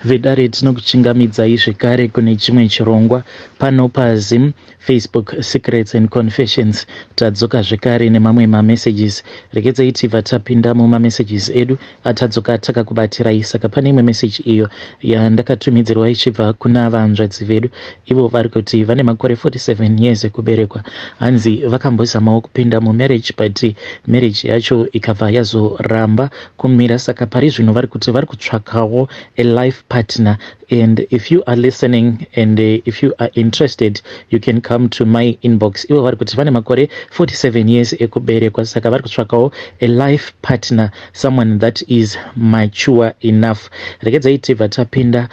Vedare tinokuchingamidzai zvekare kune chimwe chirongwa pano paZim Facebook Secrets and Confessions. Tadzoka zvekare nemamwe mamessages. Regedzai tibva tapinda mumamessages edu atadzoka takakubatirai. Saka pane imwe message iyo yandakatumidzirwa ichibva kuna vanzvadzi vedu, ivo vari kuti vane makore 47 years ekuberekwa. Hanzi vakambozamawo kupinda mumarriage but marriage yacho ikabva yazoramba kumira. Saka pari zvino vari kuti vari kutsvakawo a life partner. And if you are listening and if you are interested, you can come to my inbox. Ivo vari kuti vane makore 47 years ekuberekwa, saka vari kutsvakawo a life partner, someone that is mature enough. Regedzai tibva tapinda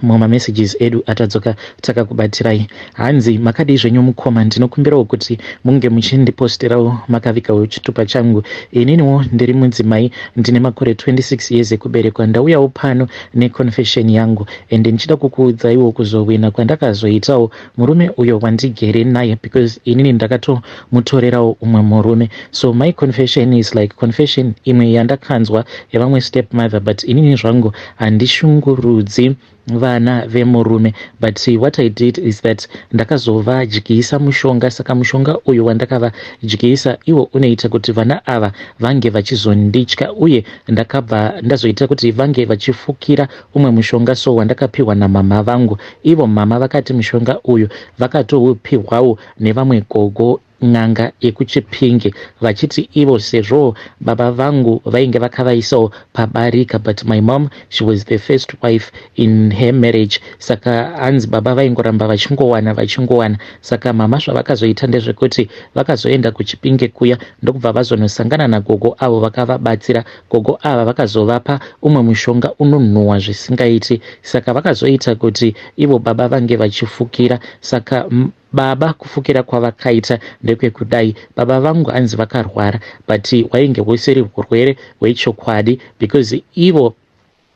mumamessages edu atadzoka takakubatirai. Hanzi makadii zvenyu mukoma, ndinokumbirawo kuti munge muchindipostirawo makavikawo chitupa changu. Ininiwo ndiri mudzimai, ndine makore 26 years ekuberekwa. Ndauyawo pano neconfession yangu, ende ndichida kukuudzaiwo kuzowina kwandakazoitawo murume uyo wandigere naye, because inini ndakatomutorerawo umwe murume. So my confession is like confession imwe yandakanzwa yavamwe stepmother, but inini zvangu handishungurudzi vana vemurume. But what I did is that ndakazovadyisa mushonga, saka mushonga uyu wandakavadyisa iwo unoita kuti vana ava vange vachizonditya, uye ndakabva ndazoita kuti vange vachifukira umwe mushonga so wandakapiwa namama vangu. Ivo mama vakati mushonga uyu vakatoupiwawo nevamwe gogo n'anga yekuchipinge, vachiti ivo sezvo baba vangu vainge vakavaisawo pabarika, but my mom, she was the first wife in her marriage. Saka hanzi baba vaingoramba vachingowana. Saka mama zvavakazoita ndezvekuti vakazoenda kuchipinge kuya ndokubva vazonosangana nagogo avo vakavabatsira. Gogo ava vakazovapa umwe mushonga unonhuhwa zvisingaiti, saka vakazoita kuti ivo baba vange vachifukira. Saka baba kufukira kwavakaita ndekwekudai, baba vangu hanzi vakarwara, but wainge husiri urwere hwechokwadi, because ivo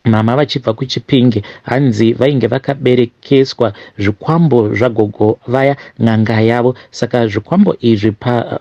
mama vachibva kuchipinge hanzi vainge vakaberekeswa zvikwambo zvagogo vaya n'anga yavo. Saka zvikwambo izvi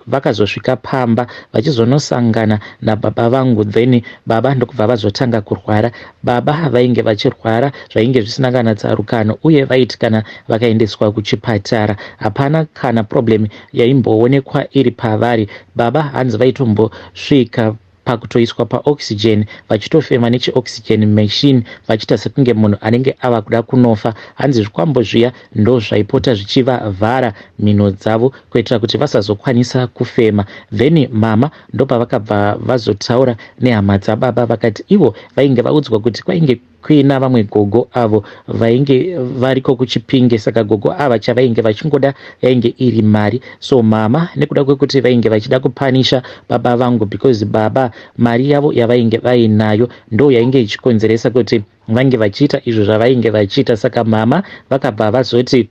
vakazosvika pamba vachizonosangana nababa vangu, then baba ndokubva vazotanga kurwara. Baba vainge vachirwara zvainge zvisina kana tsarukano, uye vaiti kana vakaendeswa kuchipatara hapana kana problem yaimboonekwa iri pavari. Baba hanzi vaitombosvika pakutoiswa paoxygen, vachitofema nechioxygen machine, vachiita sekunge munhu anenge ava kuda kunofa. Hanzi zvikwambo zviya ndo zvaipota zvichivavhara mhino dzavo kuitira kuti vasazokwanisa kufema. Then mama ndopavakabva vazotaura nehama dzababa, vakati ivo vainge vaudzwa kuti kwainge kuina vamwe gogo avo vainge variko kuchipinge, saka gogo ava chavainge vachingoda yainge iri mari. So mama nekuda kwekuti vainge vachida kupanisha baba vangu, because baba mari yavo yavainge vainayo ndo yainge ichikonzeresa kuti vange vachiita izvo zvavainge vachiita. Saka mama vakabva vazoti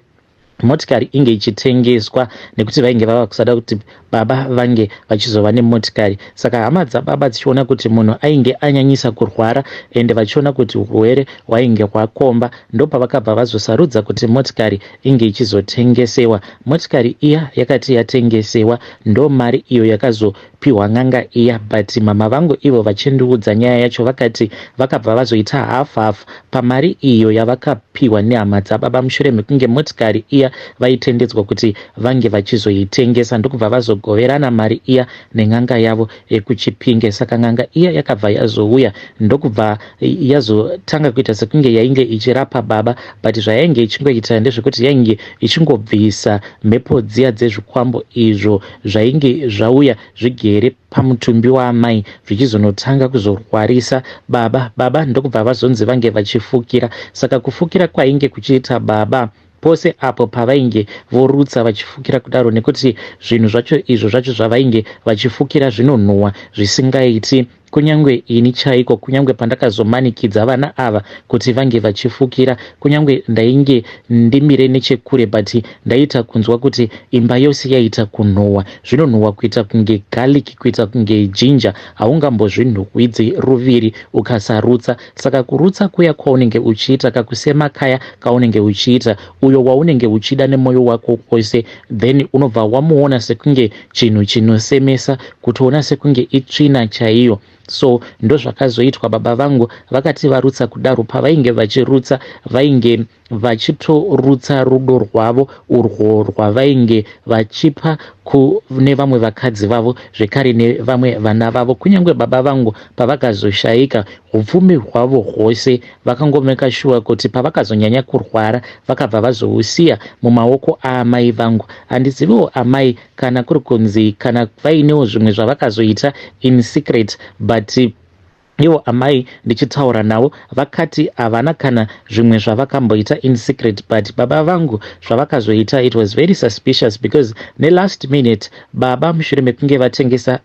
motikari inge ichitengeswa nekuti vainge vava kusada kuti baba vange vachizova nemotikari. Saka hama dzababa dzichiona kuti munhu ainge anyanyisa kurwara ende vachiona kuti urwere hwainge hwakomba, ndopavakabva vazosarudza kuti motikari inge ichizotengesewa. Motikari iya yakati yatengesewa ndo mari iyo yakazopiwa n'anga iya, but mama vangu ivo vachindiudza nyaya yacho vakati vakabva vazoita half pamari iyo yavakapiwa nehama dzababa mushure mekunge motikari iya vaitendedzwa kuti vange vachizoitengesa, ndokubva vazogoverana mari iya nen'anga yavo yekuchipinge. Saka n'anga iya yakabva yazouya ndokubva yazotanga kuita sekunge yainge ichirapa baba, but zvayainge ichingoita ndezvekuti yainge ichingobvisa mhepo dziya dzezvikwambo izvo zvainge zvauya zvigere pamutumbi waamai zvichizonotanga kuzorwarisa baba ndokubva vazonzi vange vachifukira. Saka kufukira kwainge kuchiita baba pose apo pavainge vorutsa vachifukira kudaro, nekuti zvinhu zvacho izvo zvacho zvavainge vachifukira zvinonhuhwa zvisingaiti. Kunyangwe ini chaiko, kunyangwe pandakazomanikidza vana ava kuti vange vachifukira, kunyangwe ndainge ndimire nechekure, but ndaita kunzwa kuti imba yose yaita kunhuhwa, zvinonhuhwa kuita kunge garlic, kuita kunge jinja, haungambozvinhuhwidzi ruviri ukasarutsa. Saka kurutsa kuya kwaunenge uchiita, kakusema kaya kaunenge uchiita, uyo waunenge uchida nemoyo wako wose, then unobva wamuona sekunge chinhu chinosemesa, kutoona sekunge itsvina chaiyo. so ndo zvakazoitwa. Baba vangu vakati varutsa kudaro, pavainge vachirutsa vainge vachitorutsa rudo rwavo urwo rwavainge vachipa kune vamwe vakadzi vavo zvekare nevamwe vana vavo. Kunyange baba vangu pavakazoshayika upfumi hwavo hwose vakangomeka shuwa kuti pavakazonyanya kurwara vakabva vazohusiya mumaoko aamai vangu. Handiziviwo amai kana kuri kunzi kana vainewo zvimwe zvavakazoita in secret, but ivo amai ndichitaura navo vakati havana kana zvimwe zvavakamboita in secret, but baba vangu zvavakazoita it was very suspicious because last minute baba mushure mekunge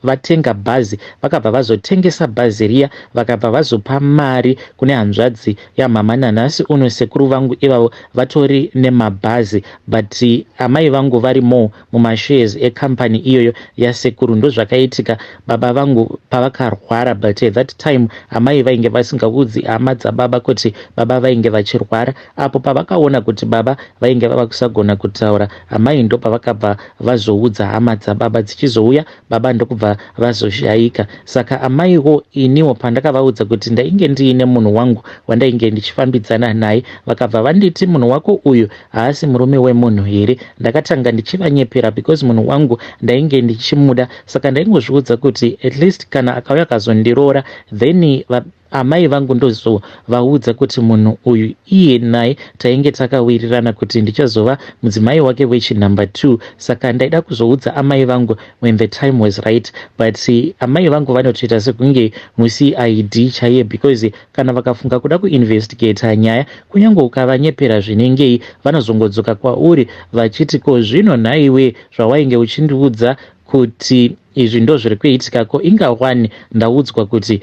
vatenga bhazi vakabva vazotengesa bhazi riya vakabva vazopa mari kune hanzvadzi yamama nanhasi uno sekuru vangu ivavo vatori nemabhazi, but amai vangu varimo mumashares ekambani iyoyo yasekuru. Ndo zvakaitika baba vangu pavakarwara, but at that time amai vainge vasingaudzi hama dzababa kuti baba vainge vachirwara. Apo pavakaona kuti baba vainge vava kusagona kutaura, amai ndo pavakabva vazoudza hama dzababa dzichizouya baba ndokubva vazoshayika. Saka amaiwo iniwo pandakavaudza kuti ndainge ndiine munhu wangu wandainge ndichifambidzana naye, vakabva vanditi munhu wako uyu haasi murume wemunhu here. Ndakatanga ndichivanyepera because munhu wangu ndainge ndichimuda, saka ndaingozviudza kuti at least kana akauya akazondiroora then amai vangu ndozovaudza kuti munhu uyu iye naye tainge takawirirana kuti ndichazova mudzimai wake wechinumber 2. Saka ndaida kuzoudza amai vangu when the time was right, but amai vangu vanotoita sekunge muCID chaiye because kana vakafunga kuda kuinvestigata nyaya kunyange ukavanyepera zvinengei vanozongodzoka kwauri vachiti ko zvino nhaiwe zvawainge uchindiudza kuti izvi ndo zviri kuitikako ingawani ndaudzwa kuti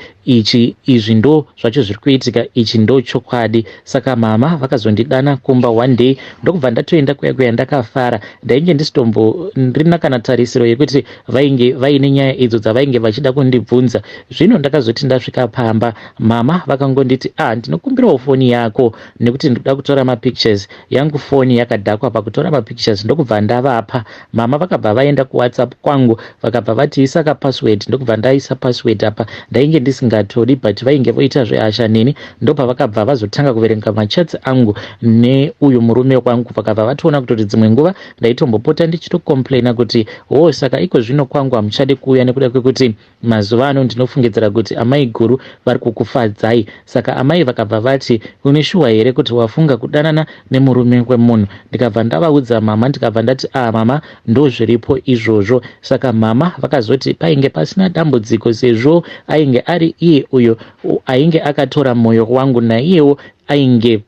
izvi ndo zvacho zviri kuitika, ichi ndo chokwadi. Saka mama vakazondidana kumba one day ndokubva ndatoenda kuya ndakafara. Ndainge ndisitomborina kana tarisiro yekuti vainge vaine nyaya idzo dzavainge vachida kundibvunza. Zvino ndakazoti ndasvika pamba mama vakangonditi ndinokumbirawo foni yako nekuti ndikuda kutora mapictures. Yangu foni yakadhakwa pakutora mapictures, ndokubva ndavapa. Mama vakabva vaenda kuWhatsApp kwangu vakabva vati isaka password, ndokubva ndaisa password apa. Ndainge ndisingatori but vainge voita zvehasha neni, ndopa vakabva vazotanga kuverenga machats angu neuyu murume wangu. Vakabva vatoona kuti dzimwe nguva ndaitombopota ndichitokomplaina kuti saka iko zvino kwangu hamuchade kuuya nekuda kwekuti mazuva ano ndinofungidzira kuti amai guru vari kukufadzai. Saka amai vakabva vati une shuwa here kuti wafunga kudanana nemurume wemunhu? Ndikabva ndavaudza mama ndikabva ndati mama ndo zviripo izvozvo. Saka mama vakazoti painge pasina dambudziko sezvo ainge ari iye uyo ainge akatora mwoyo wangu naiyewo ainge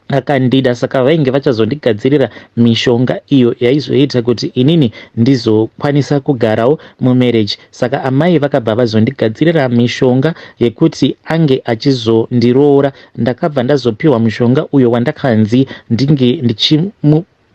akandida. Saka vainge vachazondigadzirira mishonga iyo yaizoita kuti inini ndizokwanisa kugarawo mumarriage. Saka amai vakabva vazondigadzirira mishonga yekuti ange achizondiroora. Ndakabva ndazopiwa mushonga uyo wandakanzi ndinge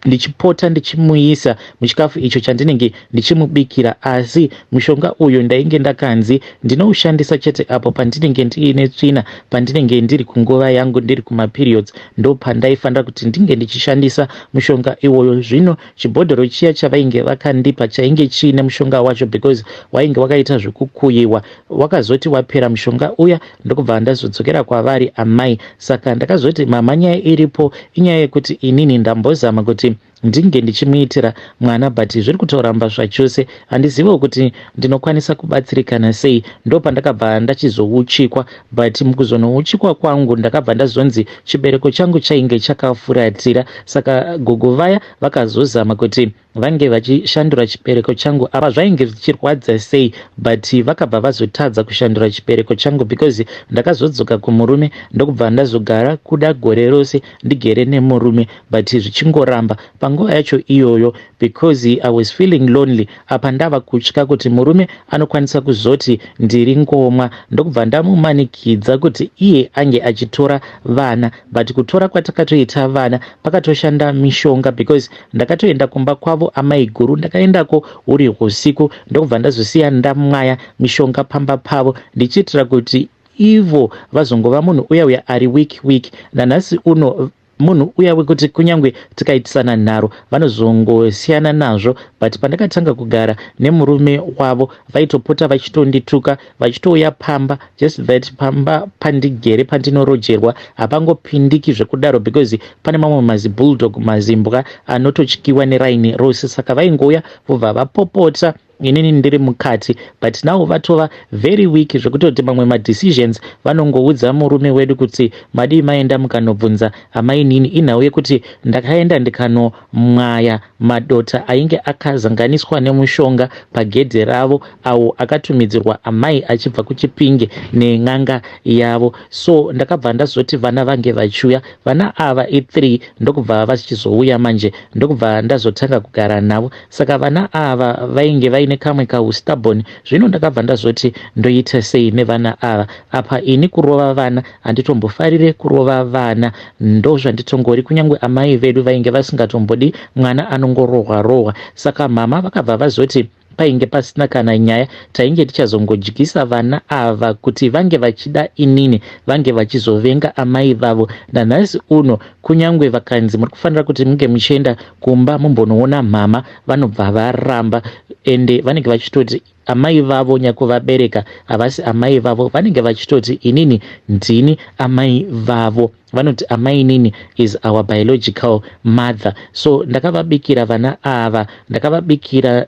ndichipota ndichimuisa muchikafu icho chandinenge ndichimubikira, asi mushonga uyu ndainge ndakanzi ndinoushandisa chete apo pandinenge ndiine tsvina, pandinenge ndiri kunguva yangu ndiri kumaperiods, ndo pandaifanira kuti ndinge ndichishandisa mushonga iwoyo. Zvino chibhodhoro chiya chavainge vakandipa chainge chiine mushonga wacho because wainge wakaita zvekukuyiwa. Wakazoti wapera mushonga uya ndokubva ndazodzokera kwavari amai. Saka ndakazoti mama nyaya iripo inyaya yekuti inini ndambozama kuti ndinge ndichimuitira mwana but zviri kutoramba zvachose. Handiziviwo kuti ndinokwanisa kubatsirikana sei. Ndo pandakabva ndachizouchikwa, but mukuzonouchikwa kwangu ndakabva ndazonzi chibereko changu chainge chakafuratira. Saka gogo vaya vakazozama kuti vange vachishandura chibereko changu apa zvainge zvichirwadza sei, but vakabva vazotadza kushandura chibereko changu because ndakazodzoka kumurume ndokubva ndazogara kuda gore rose ndigere nemurume, but zvichingoramba panguva yacho iyoyo because I was feeling lonely. Apa ndava kutya kuti murume anokwanisa kuzoti ndiri ngomwa, ndokubva ndamumanikidza kuti iye ange achitora vana, but kutora kwatakatoita vana pakatoshanda mishonga because ndakatoenda kumba kwavo amai guru. Ndakaendako uri husiku ndokubva ndazosiya ndamwaya mishonga pamba pavo ndichiitira kuti ivo vazongova munhu uya ari weak. Nanhasi uno munhu uya wekuti kunyangwe tikaitisana nharo vanozongosiyana nazvo, but pandakatanga kugara nemurume wavo vaitopota vachitondituka vachitouya pamba, just that pamba pandigere pandinorojerwa hapangopindiki zvekudaro because pane mamwe mazibulldog mazimbwa anototyiwa neraini rose, saka vaingouya vobva vapopota inini ndiri mukati, but navo vatova very weak zvekutoti mamwe madecisions vanongoudza murume wedu kuti madii maenda mukanobvunza amai nini, inhau yekuti ndakaenda ndikanomwaya madota ainge akazanganiswa nemushonga pagedhe ravo awo akatumidzirwa amai achibva kuchipinge nen'anga yavo. So ndakabva ndazoti vana vange vachiuya, vana ava i3 ndokubva vachizouya manje, ndokubva ndazotanga kugara navo. Saka vana ava vainge vaine kamwe kaustubborn, zvino ndakabva ndazoti ndoita sei nevana ava. Apa ini kurova vana handitombofarire kurova vana, ndo zvanditongori, kunyangwe amai vedu vainge vasingatombodi mwana anongorohwa rohwa. Saka mama vakabva vazoti painge pasina kana nyaya, tainge tichazongodyisa vana ava kuti vange vachida inini, vange vachizovenga amai vavo. Nanhasi uno kunyangwe vakanzi muri kufanira kuti munge muchienda kumba mumbonoona mama, vanobva varamba ende vanenge vachitoti amai vavo nyakuvabereka havasi amai vavo, vanenge vachitoti inini ndini amai vavo, vanoti amai nini is our biological mother. So ndakavabikira vana ava, ndakavabikira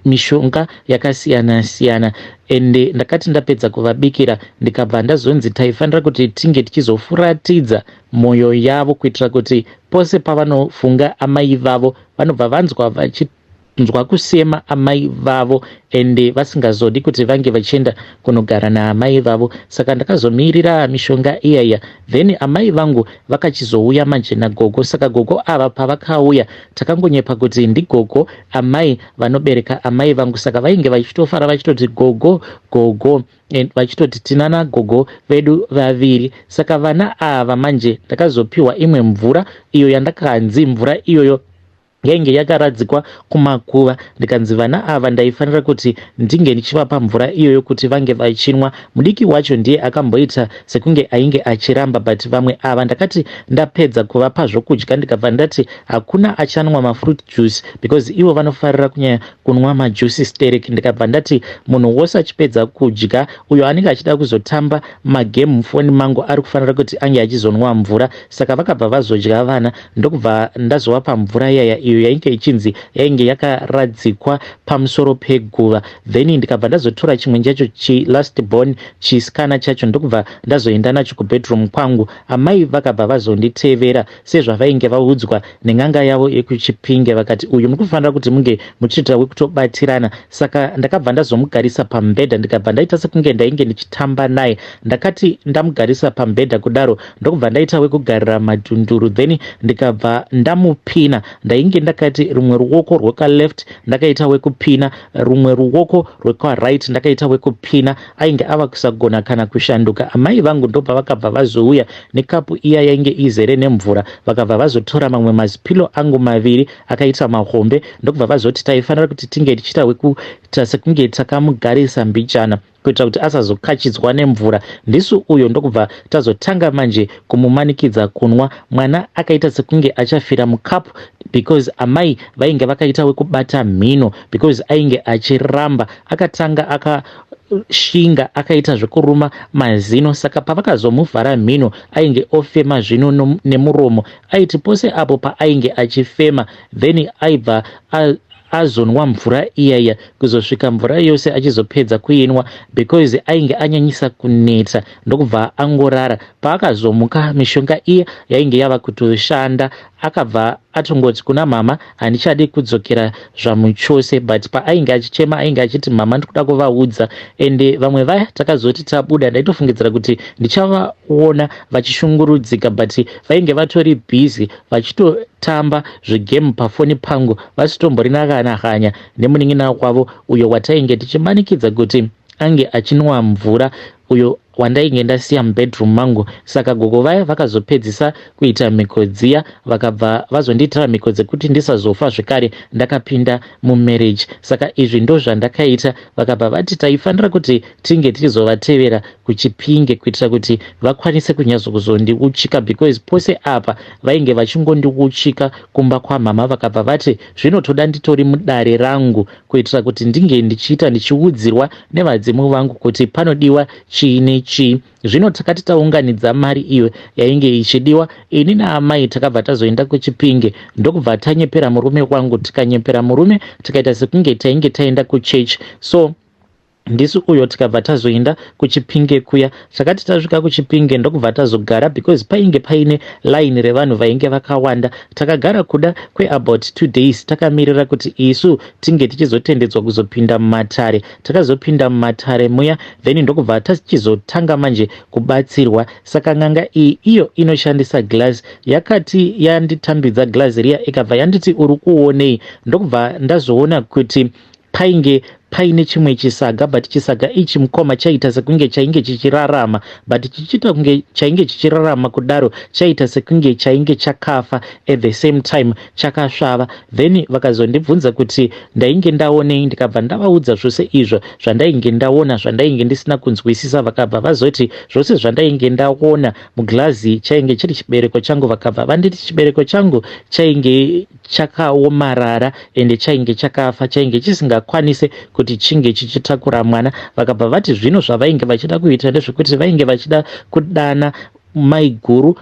mishonga yakasiyana siyana, ende ndakati ndapedza kuvabikira ndikabva ndazonzi taifanira kuti tinge tichizofuratidza mwoyo yavo kuitira kuti pose pavanofunga amai vavo vanobva vanzwa vachinzwa kusema amai vavo ende vasingazodi kuti vange vachienda kunogara naamai vavo. Saka ndakazomirira mishonga iyaya, then amai vangu vakachizouya manje nagogo. Saka gogo ava pavakauya takangonyepa kuti ndigogo amai vanobereka amai vangu, saka vainge vachitofara vachitoti gogo gogo, vachitoti tinana gogo vedu vaviri. Saka vana ava manje ndakazopiwa imwe mvura iyo yandakanzi mvura iyoyo yainge yakaradzikwa kumakuva, ndikanzi vana ava ndaifanira kuti ndinge ndichivapa mvura iyoyo kuti vange vachinwa. Mudiki wacho ndiye akamboita sekunge ainge achiramba, but vamwe ava ndakati ndapedza kuvapa zvokudya ndikabva ndati hakuna achanwa mafruit juice because ivo vanofarira kunyanya kunwa majuice sterek. Ndikabva ndati munhu wose achipedza kudya, uyo anenge achida kuzotamba magame mufoni mangu ari kufanira kuti ange achizonwa mvura. Saka vakabva vazodya vana, ndokubva ndazovapa mvura yaya iyo yainge ichinzi yainge yakaradzikwa pamusoro peguva. Then ndikabva ndazotora chimwe chacho chilast born chisikana chacho ndokubva ndazoenda nacho kubedroom kwangu. Amai vakabva vazonditevera sezvavainge vaudzwa nen'anga yavo yekuchipinge, vakati uyu mukufanira kuti munge muchiita wekutobatirana. Saka ndakabva ndazomugarisa pambedha, ndikabva ndaita sekunge ndainge ndichitamba naye. Ndakati ndamugarisa pambedha kudaro ndokubva ndaita wekugarira madhunduru, then ndikabva ndamupina. Ndainge ndakati rumwe ruoko rwekaleft ndakaita wekupina, rumwe ruoko rwekaright ndakaita wekupina. Ainge ava kusagona kana kushanduka. Amai vangu ndopa vakabva vazouya nekapu iya yainge izere nemvura, vakabva vazotora mamwe mazipilo angu maviri akaita mahombe, ndokubva vazoti taifanira kuti tinge tichiita wekuita sekunge takamugarisa mbichana kuitira kuti asazokachidzwa nemvura. Ndisu uyo ndokubva tazotanga manje kumumanikidza kunwa. Mwana akaita sekunge achafira mukapu because amai vainge vakaita wekubata mhino because ainge achiramba, akatanga akashinga akaita zvekuruma mazino. Saka pavakazomuvhara mhino ainge ofema zvino nemuromo, aiti pose apo paainge achifema then aibva azonwa mvura iyaya kuzosvika mvura yose achizopedza kuinwa because ainge anyanyisa kuneta, ndokubva angorara. Paakazomuka mishonga iya yainge yava kutoshanda, akabva atongoti kuna mama handichadi kudzokera zvamuchose, but paainge achichema ainge achiti mama ndikuda kuvaudza. Ende vamwe vaya takazoti tabuda ndaitofungidzira kuti ndichavaona vachishungurudzika, but vainge vatori busy vachitotamba zvegame pafoni pangu vasitomborina kana hanya nemunin'ina kwavo uyo watainge tichimanikidza kuti ange achinwa mvura. uyo wandainge ndasiya mubedroom mangu. Saka gogo vaya vakazopedzisa kuita mhiko dziya vakabva vazondiitira mhiko dzekuti ndisazofa zvekare ndakapinda mumarriage. Saka izvi ndo zvandakaita. Vakabva vati taifanira kuti tinge tichizovatevera kuChipinge kuitira kuti vakwanise kunyazokuzondiuchika, because pose apa vainge vachingondiuchika kumba kwamama. Vakabva vati zvinotoda nditori mudare rangu kuitira kuti ndinge ndichiita ndichiudzirwa nevadzimu vangu kuti panodiwa chii nechii. Zvino takati taunganidza mari iyo yainge ichidiwa, ini naamai takabva tazoenda kuChipinge ndokubva tanyepera murume wangu. Tikanyepera murume tikaita sekunge tainge taenda kuchechi. So ndisu uyo tikabva tazoenda kuChipinge kuya. Takati tasvika kuChipinge ndokubva tazogara, because painge paine line revanhu vainge vakawanda. Takagara kuda kweabout 2 days takamirira kuti isu tinge tichizotendedzwa kuzopinda mumatare. Takazopinda mumatare muya, then ndokubva tichizotanga manje kubatsirwa. Saka n'anga iyi iyo inoshandisa glass yakati yanditambidza glass riya ikabva yanditi uri kuonei. Ndokubva ndazoona kuti painge paine chimwe chisaga, but chisaga ichi mukoma chaita sekunge chainge chichirarama, but chichita kunge chainge chichirarama kudaro chaita sekunge chainge chakafa at the same time chakasvava. Then vakazondibvunza kuti ndainge ndaonei, ndikabva ndavaudza zvose izvo zvandainge ndaona, zvandainge ndisina kunzwisisa. Vakabva vazoti zvose zvandainge ndaona muglazi chainge chiri chibereko changu. Vakabva vanditi chibereko changu chainge chakaomarara ende chainge chakafa, chainge chisingakwanise kuti chinge chichitakura mwana. Vakabva vati zvino zvavainge vachida kuita ndezvekuti vainge vachida kudana maiguru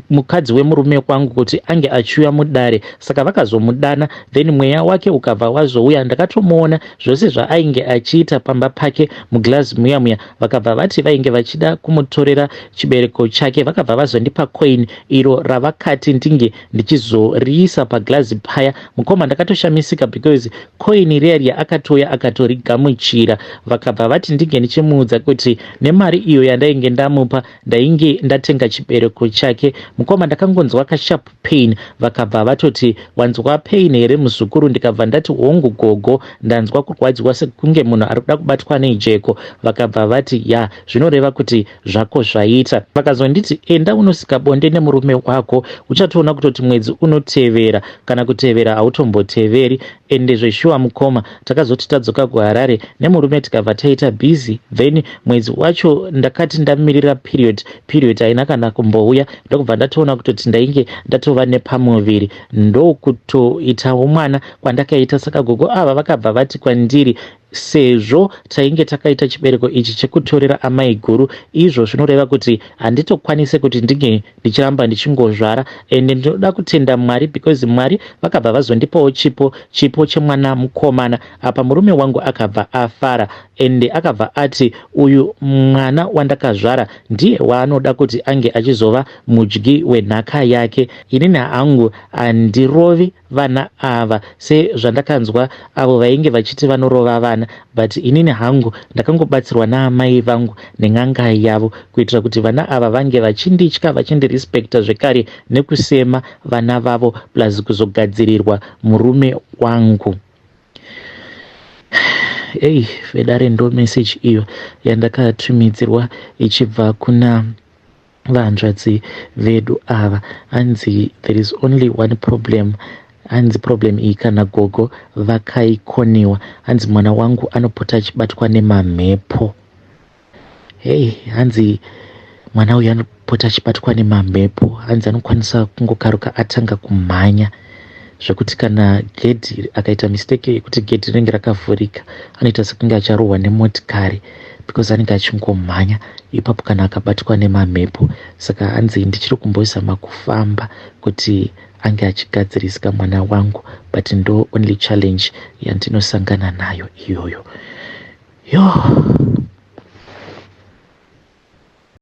mukadzi wemurume kwangu kuti ange achiuya mudare. Saka vakazomudana, then mweya wake ukabva wazouya. Ndakatomuona zvose zvaainge achiita pamba pake muglazi muya. Vakabva vati vainge vachida kumutorera chibereko chake. Vakabva vazondipa coin iro ravakati ndinge ndichizoriisa paglazi paya. Mukoma ndakatoshamisika, because coin riya akatoya akatorigamuchira. Vakabva vati ndinge ndichimuudza kuti nemari iyo yandainge ndamupa ndainge ndatenga chibereko chake. Mukoma ndakangonzwa kasharp pain. Vakabva vatoti wanzwa pain here muzukuru? Ndikabva ndati hongu gogo, ndanzwa kurwadziwa sekunge munhu ari kuda kubatwa nejeko. Vakabva vati ya, zvinoreva kuti zvako zvaita. Vakazonditi enda unosika bonde nemurume wako, uchatoona kutoti mwedzi unotevera kana kutevera hautomboteveri. Ende zveshuwa mukoma takazoti tadzoka kuHarare nemurume tikabva taita busy. Then mwedzi wacho ndakati ndamirira period haina kana kumbouya. Ndokubva ndatoona kutoti ndainge ndatova nepamuviri ndokutoitawo mwana kwandakaita. Saka gogo ava vakabva vati kwandiri sezvo tainge takaita chibereko ichi chekutorera amai guru, izvo zvinoreva kuti handitokwanise kuti ndinge ndichiramba ndichingozvara. Ende ndinoda kutenda Mwari, because Mwari vakabva vazondipawo chipo chemwana mukomana. Apa murume wangu akabva afara ende akabva ati uyu mwana wandakazvara ndiye waanoda kuti ange achizova mudyi wenhaka yake. Inini hangu handirovi vana ava sezvandakanzwa avo vainge vachiti vanorova vana, but inini hangu ndakangobatsirwa naamai vangu nen'anga yavo kuitira kuti vana ava vange vachinditya, vachindirespekta zvekare nekusema vana vavo plus kuzogadzirirwa murume wangu. Vedare ndo message iyo yandakatumidzirwa ichibva kuna vanzvadzi vedu ava. Hanzi there is only one problem. Hanzi problem iyi kana gogo vakaikoniwa. Hanzi mwana wangu anopota achibatwa nemamhepo. Hanzi mwana uyu anopota achibatwa nemamhepo. Hanzi anokwanisa kungokaruka atanga kumhanya zvekuti kana gedhi akaita mistake yekuti gedhi rinenge rakavhurika anoita sekunge acharohwa nemotikari, because anenge achingomhanya ipapo kana akabatwa nemamhepo. Saka hanzi ndichiri kumbozama kufamba kuti ange achigadzirisika mwana wangu, but ndo only challenge yandinosangana nayo iyoyo.